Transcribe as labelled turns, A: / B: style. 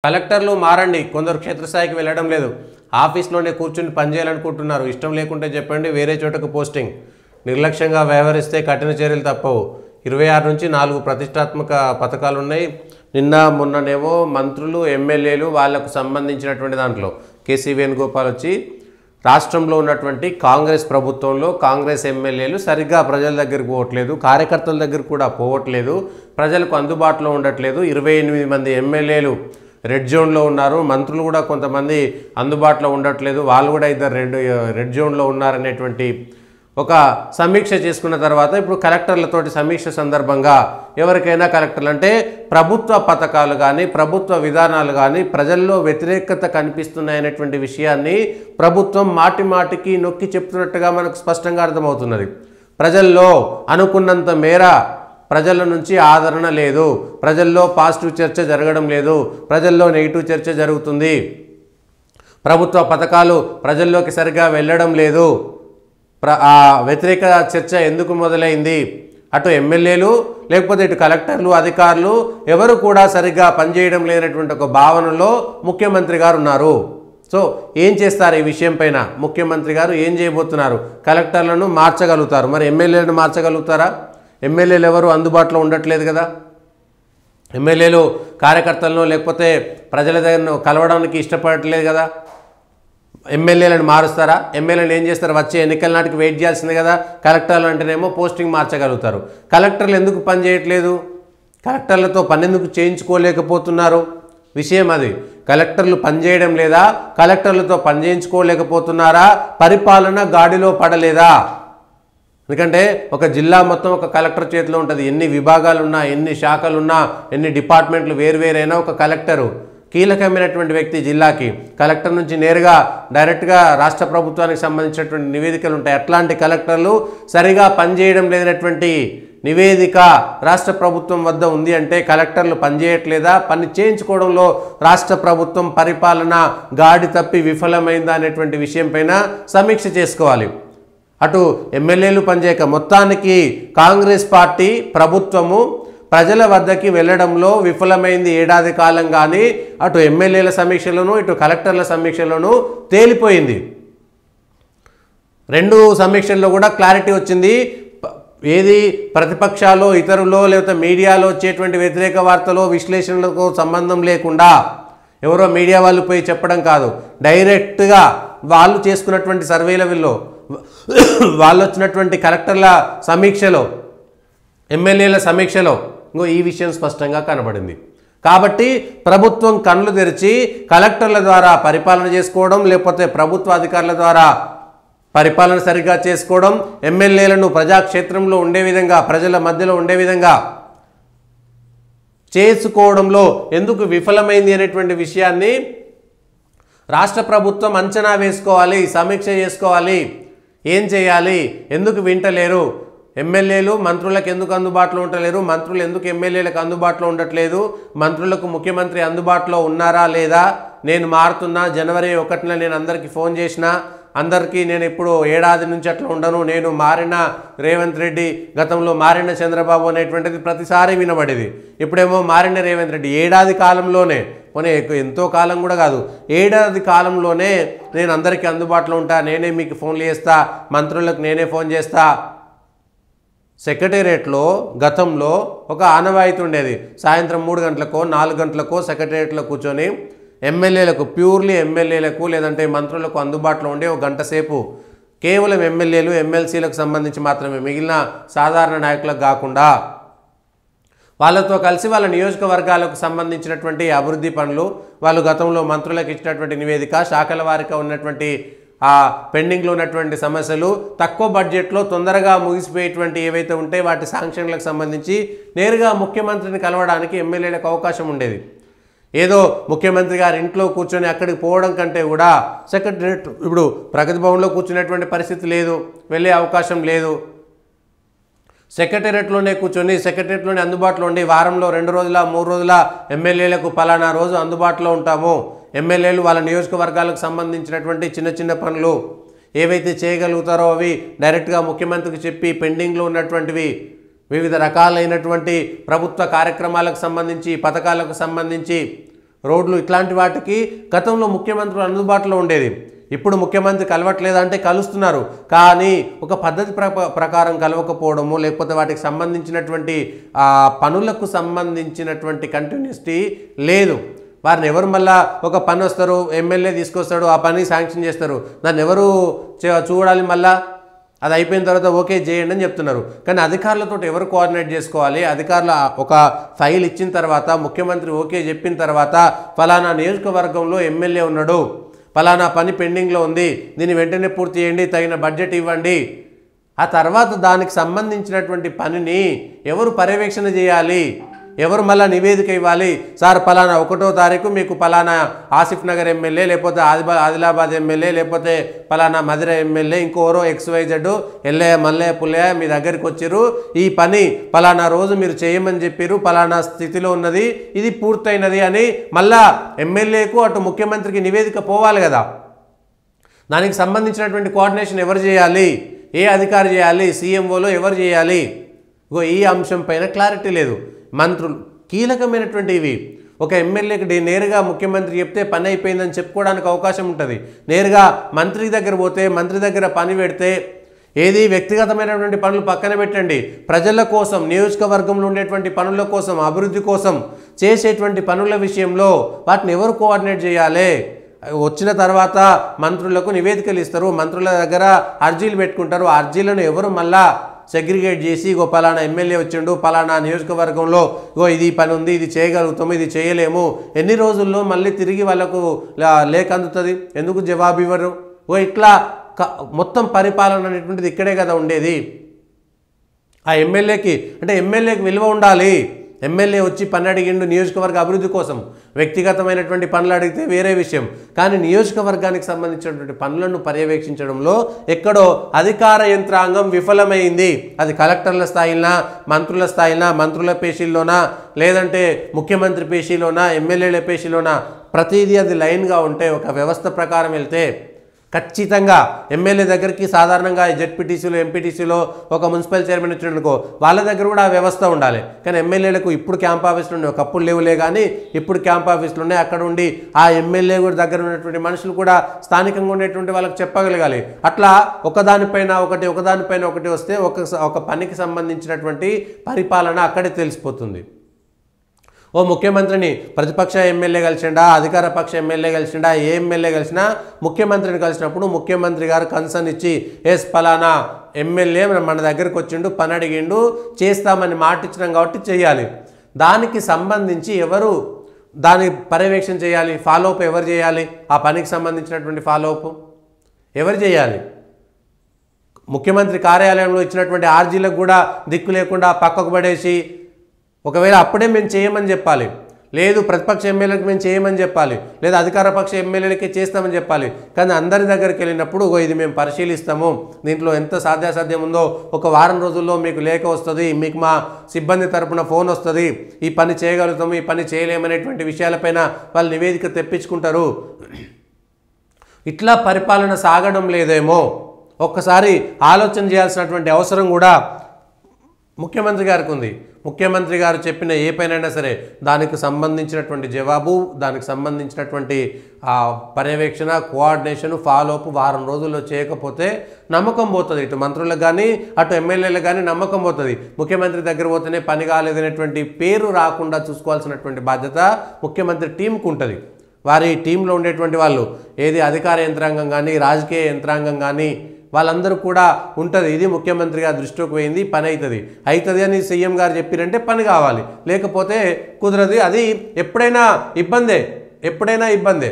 A: కలెక్టర్లు మారండి. కొందరు క్షేత్రస్థాయికి వెళ్ళడం లేదు. ఆఫీస్లోనే కూర్చుని పనిచేయాలనుకుంటున్నారు. ఇష్టం లేకుంటే చెప్పండి, వేరే చోటకు పోస్టింగ్. నిర్లక్ష్యంగా వ్యవహరిస్తే కఠిన చర్యలు తప్పవు. 26 నుంచి 4 ప్రతిష్టాత్మక పథకాలు ఉన్నాయి. నిన్న మొన్ననేమో మంత్రులు, ఎమ్మెల్యేలు వాళ్ళకు సంబంధించినటువంటి దాంట్లో కేసీ వేణుగోపాల్ వచ్చి రాష్ట్రంలో ఉన్నటువంటి కాంగ్రెస్ ప్రభుత్వంలో కాంగ్రెస్ ఎమ్మెల్యేలు సరిగ్గా ప్రజల దగ్గరికి పోవట్లేదు, కార్యకర్తల దగ్గర కూడా పోవట్లేదు, ప్రజలకు అందుబాటులో ఉండట్లేదు. 28 మంది ఎమ్మెల్యేలు రెడ్ జోన్లో ఉన్నారు. మంత్రులు కూడా కొంతమంది అందుబాటులో ఉండట్లేదు, వాళ్ళు కూడా ఇద్దరు రెడ్ జోన్లో ఉన్నారనేటువంటి ఒక సమీక్ష చేసుకున్న తర్వాత ఇప్పుడు కలెక్టర్లతోటి సమీక్ష సందర్భంగా ఎవరికైనా కలెక్టర్లు అంటే ప్రభుత్వ పథకాలు కానీ ప్రభుత్వ విధానాలు కానీ ప్రజల్లో వ్యతిరేకత కనిపిస్తున్నాయనేటువంటి విషయాన్ని ప్రభుత్వం మాటి మాటికి నొక్కి చెప్తున్నట్టుగా మనకు స్పష్టంగా అర్థమవుతున్నది. ప్రజల్లో అనుకున్నంత మేర ప్రజల నుంచి ఆదరణ లేదు, ప్రజల్లో పాజిటివ్ చర్చ జరగడం లేదు, ప్రజల్లో నెగిటివ్ చర్చ జరుగుతుంది, ప్రభుత్వ పథకాలు ప్రజల్లోకి సరిగా వెళ్ళడం లేదు. వ్యతిరేక చర్చ ఎందుకు మొదలైంది? అటు ఎమ్మెల్యేలు లేకపోతే ఇటు కలెక్టర్లు, అధికారులు ఎవరు కూడా సరిగ్గా పనిచేయడం లేనటువంటి ఒక భావనలో ముఖ్యమంత్రి గారు ఉన్నారు. సో ఏం చేస్తారు ఈ విషయం పైన? ముఖ్యమంత్రి గారు ఏం చేయబోతున్నారు? కలెక్టర్లను మార్చగలుగుతారు, మరి ఎమ్మెల్యేలను మార్చగలుగుతారా? ఎమ్మెల్యేలు ఎవరు అందుబాటులో ఉండట్లేదు కదా. ఎమ్మెల్యేలు కార్యకర్తలను లేకపోతే ప్రజల దగ్గర కలవడానికి ఇష్టపడట్లేదు కదా. ఎమ్మెల్యేలను మారుస్తారా? ఎమ్మెల్యేలు ఏం చేస్తారు? వచ్చే ఎన్నికల నాటికి వెయిట్ చేయాల్సింది కదా. కలెక్టర్లు అంటేనేమో పోస్టింగ్ మార్చగలుగుతారు. కలెక్టర్లు ఎందుకు పని చేయట్లేదు? కలెక్టర్లతో పని ఎందుకు చేయించుకోలేకపోతున్నారు? విషయం అది. కలెక్టర్లు పనిచేయడం లేదా? కలెక్టర్లతో పని చేయించుకోలేకపోతున్నారా? పరిపాలన గాడిలో పడలేదా? ఎందుకంటే ఒక జిల్లా మొత్తం ఒక కలెక్టర్ చేతిలో ఉంటుంది. ఎన్ని విభాగాలున్నా, ఎన్ని శాఖలున్నా, ఎన్ని డిపార్ట్మెంట్లు వేరువేరైనా ఒక కలెక్టరు కీలకమైనటువంటి వ్యక్తి జిల్లాకి. కలెక్టర్ నుంచి నేరుగా డైరెక్ట్గా రాష్ట్ర ప్రభుత్వానికి సంబంధించినటువంటి నివేదికలు ఉంటాయి. అట్లాంటి కలెక్టర్లు సరిగా పనిచేయడం లేనటువంటి నివేదిక రాష్ట్ర ప్రభుత్వం వద్ద ఉంది అంటే కలెక్టర్లు పనిచేయట్లేదా? పని చేయించుకోవడంలో రాష్ట్ర ప్రభుత్వం పరిపాలన గాడి తప్పి విఫలమైందా అనేటువంటి విషయం పైన సమీక్ష చేసుకోవాలి. అటు ఎమ్మెల్యేలు పనిచేయక మొత్తానికి కాంగ్రెస్ పార్టీ ప్రభుత్వము ప్రజల వద్దకి వెళ్ళడంలో విఫలమైంది ఏడాది కాలం. కానీ అటు ఎమ్మెల్యేల సమీక్షలోను ఇటు కలెక్టర్ల సమీక్షలోను తేలిపోయింది. 2 సమీక్షల్లో కూడా క్లారిటీ వచ్చింది. ఏది ప్రతిపక్షాలు, ఇతరులో లేకపోతే మీడియాలో వచ్చేటువంటి వ్యతిరేక వార్తలో విశ్లేషణలకు సంబంధం లేకుండా ఎవరో మీడియా వాళ్ళు పోయి చెప్పడం కాదు, డైరెక్ట్గా వాళ్ళు చేసుకున్నటువంటి సర్వేలలో, వాళ్ళు వచ్చినటువంటి కలెక్టర్ల సమీక్షలో, ఎమ్మెల్యేల సమీక్షలో ఈ విషయం స్పష్టంగా కనబడింది. కాబట్టి ప్రభుత్వం కళ్ళు తెరిచి కలెక్టర్ల ద్వారా పరిపాలన చేసుకోవడం, లేకపోతే ప్రభుత్వ అధికారుల ద్వారా పరిపాలన సరిగ్గా చేసుకోవడం, ఎమ్మెల్యేలను ప్రజాక్షేత్రంలో ఉండే విధంగా, ప్రజల మధ్యలో ఉండే విధంగా చేసుకోవడంలో ఎందుకు విఫలమైంది అనేటువంటి విషయాన్ని రాష్ట్ర ప్రభుత్వం అంచనా వేసుకోవాలి, సమీక్ష చేసుకోవాలి. ఏం చేయాలి? ఎందుకు వింటలేరు? ఎమ్మెల్యేలు మంత్రులకు ఎందుకు అందుబాటులో ఉండలేరు? మంత్రులు ఎందుకు ఎమ్మెల్యేలకు అందుబాటులో ఉండట్లేదు? మంత్రులకు ముఖ్యమంత్రి అందుబాటులో ఉన్నారా లేదా? నేను మారుతున్నా, జనవరి 1న నేను అందరికీ ఫోన్ చేసిన, అందరికీ నేను ఇప్పుడు ఏడాది నుంచి అట్లా ఉండను, నేను మారిన రేవంత్ రెడ్డి, గతంలో మారిన చంద్రబాబు అనేటువంటిది ప్రతిసారి వినబడేది. ఇప్పుడేమో మారిన రేవంత్ రెడ్డి ఏడాది కాలంలోనే, పోనీ ఎంతో కాలం కూడా కాదు, ఏడాది కాలంలోనే నేను అందరికీ అందుబాటులో ఉంటా, నేనే మీకు ఫోన్లు చేస్తా, మంత్రులకు నేనే ఫోన్ చేస్తా. సెక్రటేరియట్లో గతంలో ఒక ఆనవాయితీ ఉండేది. సాయంత్రం 3 గంటలకో 4 గంటలకో సెక్రటేరియట్లో కూర్చొని ఎమ్మెల్యేలకు, ప్యూర్లీ ఎమ్మెల్యేలకు లేదంటే మంత్రులకు అందుబాటులో ఉండే 1 గంట సేపు కేవలం ఎమ్మెల్యేలు, ఎమ్మెల్సీలకు సంబంధించి మాత్రమే, మిగిలిన సాధారణ నాయకులకు కాకుండా వాళ్ళతో కలిసి వాళ్ళ నియోజకవర్గాలకు సంబంధించినటువంటి అభివృద్ధి పనులు, వాళ్ళు గతంలో మంత్రులకు ఇచ్చినటువంటి నివేదిక, శాఖల వారిగా ఉన్నటువంటి ఆ పెండింగ్లో ఉన్నటువంటి సమస్యలు, తక్కువ బడ్జెట్లో తొందరగా ముగిసిపోయేటువంటి ఏవైతే ఉంటే వాటి శాంక్షన్లకు సంబంధించి నేరుగా ముఖ్యమంత్రిని కలవడానికి ఎమ్మెల్యేలకు అవకాశం ఉండేది. ఏదో ముఖ్యమంత్రి గారి ఇంట్లో కూర్చొని అక్కడికి పోవడం కంటే కూడా సెక్రటరేట్, ఇప్పుడు ప్రగతి భవన్లో కూర్చునేటువంటి పరిస్థితి లేదు, వెళ్ళే అవకాశం లేదు. సెక్రటేరియట్లోనే కూర్చొని సెక్రటేరియట్లోనే అందుబాటులో ఉండి వారంలో 2 రోజుల 3 రోజుల ఎమ్మెల్యేలకు పలానా రోజు అందుబాటులో ఉంటాము, ఎమ్మెల్యేలు వాళ్ళ నియోజకవర్గాలకు సంబంధించినటువంటి చిన్న చిన్న పనులు ఏవైతే చేయగలుగుతారో అవి డైరెక్ట్గా ముఖ్యమంత్రికి చెప్పి పెండింగ్లో ఉన్నటువంటివి వివిధ రకాలైనటువంటి ప్రభుత్వ కార్యక్రమాలకు సంబంధించి, పథకాలకు సంబంధించి రోడ్లు ఇట్లాంటి వాటికి గతంలో ముఖ్యమంత్రులు అందుబాటులో ఉండేది. ఇప్పుడు ముఖ్యమంత్రి కలవట్లేదంటే కలుస్తున్నారు, కానీ ఒక పద్ధతి ప్రకారం కలవకపోవడము, లేకపోతే వాటికి సంబంధించినటువంటి పనులకు సంబంధించినటువంటి కంటిన్యూటీ లేదు. వారిని ఎవరు మళ్ళా ఒక పని వస్తారు, ఎమ్మెల్యే తీసుకొస్తాడు, ఆ పని శాంక్షన్ చేస్తారు, దాన్ని ఎవరు చూడాలి? మళ్ళా అది అయిపోయిన తర్వాత ఓకే చేయండి అని చెప్తున్నారు. కానీ అధికారులతో ఎవరు కోఆర్డినేట్ చేసుకోవాలి? అధికారులు ఒక ఫైల్ ఇచ్చిన తర్వాత ముఖ్యమంత్రి ఓకే చెప్పిన తర్వాత ఫలానా నియోజకవర్గంలో ఎమ్మెల్యే ఉన్నాడు, ఫలానా పని పెండింగ్లో ఉంది, దీన్ని వెంటనే పూర్తి చేయండి, తగిన బడ్జెట్ ఇవ్వండి. ఆ తర్వాత దానికి సంబంధించినటువంటి పనిని ఎవరు పర్యవేక్షణ చేయాలి? ఎవరు మళ్ళీ నివేదిక ఇవ్వాలి? సార్ పలానా 1వ తారీఖు మీకు పలానా ఆసిఫ్ నగర్ ఎమ్మెల్యే, లేకపోతే ఆదిలాబాద్ ఎమ్మెల్యే, లేకపోతే పలానా మధుర ఎమ్మెల్యే, ఇంకోరో XYZ ఎల్లయ్య మల్లయ్య పుల్లయ్య మీ దగ్గరికి వచ్చారు, ఈ పని పలానా రోజు మీరు చేయమని చెప్పారు, పలానా స్థితిలో ఉన్నది, ఇది పూర్తయినది అని మళ్ళా ఎమ్మెల్యేకు అటు ముఖ్యమంత్రికి నివేదిక పోవాలి కదా. దానికి సంబంధించినటువంటి కోఆర్డినేషన్ ఎవరు చేయాలి? ఏ అధికారి చేయాలి? CMOలో ఎవరు చేయాలి? ఈ అంశం పైన క్లారిటీ లేదు. మంత్రులు కీలకమైనటువంటి ఇవి. ఒక ఎమ్మెల్యేకి నేరుగా ముఖ్యమంత్రి చెప్తే పని అయిపోయిందని చెప్పుకోవడానికి అవకాశం ఉంటుంది. నేరుగా మంత్రి దగ్గర పోతే, మంత్రి దగ్గర పని పెడితే, ఏది వ్యక్తిగతమైనటువంటి పనులు పక్కన పెట్టండి, ప్రజల కోసం, నియోజకవర్గంలో ఉండేటువంటి పనుల కోసం, అభివృద్ధి కోసం చేసేటువంటి పనుల విషయంలో వాటిని ఎవరు కోఆర్డినేట్ చేయాలి? వచ్చిన తర్వాత మంత్రులకు నివేదికలు ఇస్తారు, మంత్రుల దగ్గర అర్జీలు పెట్టుకుంటారు, ఆ అర్జీలను ఎవరు మళ్ళా సెగ్రిగేట్ చేసి పలానా ఎమ్మెల్యే వచ్చిండు, పలానా నియోజకవర్గంలో ఇది పని ఉంది, ఇది చేయగలుగుతాము, ఇది చేయలేము, ఎన్ని రోజుల్లో మళ్ళీ తిరిగి వాళ్ళకు లేఖ అందుతుంది, ఎందుకు జవాబు ఇవ్వరు? ఇట్లా మొత్తం పరిపాలన అనేటువంటిది ఇక్కడే కదా ఉండేది. ఆ ఎమ్మెల్యేకి అంటే ఎమ్మెల్యేకి విలువ ఉండాలి. ఎమ్మెల్యే వచ్చి పని అడిగిండు నియోజకవర్గ అభివృద్ధి కోసం, వ్యక్తిగతమైనటువంటి పనులు అడిగితే వేరే విషయం, కానీ నియోజకవర్గానికి సంబంధించినటువంటి పనులను పర్యవేక్షించడంలో ఎక్కడో అధికార యంత్రాంగం విఫలమైంది. అది కలెక్టర్ల స్థాయినా, మంత్రుల స్థాయినా, మంత్రుల పేషీల్లోనా, లేదంటే ముఖ్యమంత్రి పేషీలోనా, ఎమ్మెల్యేల పేషీలోనా, ప్రతిదీ అది లైన్గా ఉంటే, ఒక వ్యవస్థ ప్రకారం వెళ్తే ఖచ్చితంగా ఎమ్మెల్యే దగ్గరికి సాధారణంగా జెడ్పీటీసీలో, ఎంపీటీసీలో ఒక మున్సిపల్ చైర్మన్ వచ్చిననుకో వాళ్ళ దగ్గర కూడా ఆ వ్యవస్థ ఉండాలి. కానీ ఎమ్మెల్యేలకు ఇప్పుడు క్యాంప్ ఆఫీసులు ఉన్నాయి, ఒకప్పుడు లేవులే, కానీ ఇప్పుడు క్యాంప్ ఆఫీసులు ఉన్నాయి. అక్కడ ఉండి ఆ ఎమ్మెల్యే కూడా దగ్గర ఉన్నటువంటి మనుషులు కూడా స్థానికంగా ఉండేటువంటి వాళ్ళకి చెప్పగలగాలి. అట్లా ఒకదానిపైన ఒకటి వస్తే ఒక పనికి సంబంధించినటువంటి పరిపాలన అక్కడే తెలిసిపోతుంది. ముఖ్యమంత్రిని ప్రతిపక్ష ఎమ్మెల్యే కలిసిండా, అధికార పక్ష ఎమ్మెల్యే కలిసిండా, ఏ ఎమ్మెల్యే కలిసినా ముఖ్యమంత్రిని కలిసినప్పుడు ముఖ్యమంత్రి గారు కన్సర్న్ ఇచ్చి పలానా ఎమ్మెల్యే మన దగ్గరికి వచ్చిండు, పని అడిగిండు, చేస్తామని మాట ఇచ్చినాం కాబట్టి చేయాలి. దానికి సంబంధించి ఎవరు దాని పర్యవేక్షణ చేయాలి? ఫాలోఅప్ ఎవరు చేయాలి? ఆ పనికి సంబంధించినటువంటి ఫాలోఅప్ ఎవరు చేయాలి? ముఖ్యమంత్రి కార్యాలయంలో ఇచ్చినటువంటి ఆర్జీలకు కూడా దిక్కు లేకుండా పక్కకు పడేసి, ఒకవేళ అప్పుడే మేము చేయమని చెప్పాలి, లేదు ప్రతిపక్ష ఎమ్మెల్యేలకు మేము చేయమని చెప్పాలి, లేదా అధికార పక్ష ఎమ్మెల్యేలకే చేస్తామని చెప్పాలి. కానీ అందరి దగ్గరికి వెళ్ళినప్పుడు ఇది మేము పరిశీలిస్తాము, దీంట్లో ఎంత సాధ్యాసాధ్యం ఉందో ఒక వారం రోజుల్లో మీకు లేఖ వస్తుంది, మీకు మా సిబ్బంది తరపున ఫోన్ వస్తుంది, ఈ పని చేయగలుగుతాము, ఈ పని చేయలేమనేటువంటి విషయాలపైన వాళ్ళు నివేదిక తెప్పించుకుంటారు. ఇట్లా పరిపాలన సాగడం లేదేమో ఒక్కసారి ఆలోచన చేయాల్సినటువంటి అవసరం కూడా ముఖ్యమంత్రి గారికి ఉంది. ముఖ్యమంత్రి గారు చెప్పిన ఏ పైనైనా సరే దానికి సంబంధించినటువంటి జవాబు, దానికి సంబంధించినటువంటి పర్యవేక్షణ, కోఆర్డినేషన్, ఫాలోఅప్ వారం రోజుల్లో చేయకపోతే నమ్మకం పోతుంది. ఇటు మంత్రులకు కానీ అటు ఎమ్మెల్యేలకు కానీ నమ్మకం పోతుంది. ముఖ్యమంత్రి దగ్గర పోతేనే పని కాలేదనేటువంటి పేరు రాకుండా చూసుకోవాల్సినటువంటి బాధ్యత ముఖ్యమంత్రి టీంకు ఉంటుంది. వారి టీంలో ఉండేటువంటి వాళ్ళు ఏది అధికార యంత్రాంగం కానీ, రాజకీయ యంత్రాంగం కానీ వాళ్ళందరూ కూడా ఉంటుంది. ఇది ముఖ్యమంత్రి గారి దృష్టికి పోయింది, పని అవుతుంది అని సీఎం గారు చెప్పారంటే పని కావాలి, లేకపోతే కుదరదు. అది ఎప్పుడైనా ఇబ్బందే.